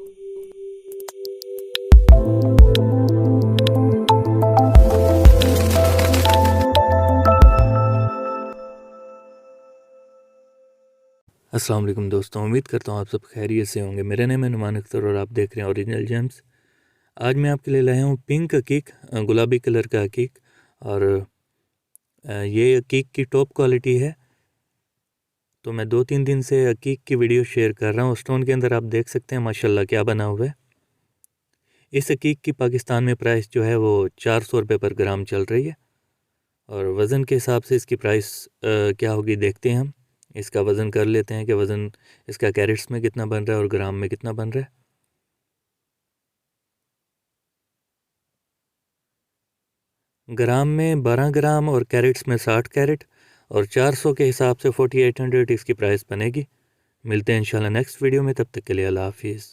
अस्सलाम वालेकुम दोस्तों, उम्मीद करता हूँ आप सब खैरियत से होंगे। मेरा नाम है नुमान अख्तर और आप देख रहे हैं ओरिजिनल जेम्स। आज मैं आपके लिए लाया हूँ पिंक अकीक, गुलाबी कलर का अकीक। और ये अकीक की टॉप क्वालिटी है। तो मैं 2-3 दिन से अकीक की वीडियो शेयर कर रहा हूँ। स्टोन के अंदर आप देख सकते हैं माशाल्लाह क्या बना हुआ है। इस अकीक की पाकिस्तान में प्राइस जो है वो 400 रुपये पर ग्राम चल रही है। और वज़न के हिसाब से इसकी प्राइस क्या होगी देखते हैं हम। इसका वज़न कर लेते हैं कि वज़न इसका कैरेट्स में कितना बन रहा है और ग्राम में कितना बन रहा है। ग्राम में 12 ग्राम और कैरेट्स में 60 कैरेट और 400 के हिसाब से 4800 इसकी प्राइस बनेगी। मिलते हैं इंशाल्लाह नेक्स्ट वीडियो में, तब तक के लिए अल्लाह हाफिज़।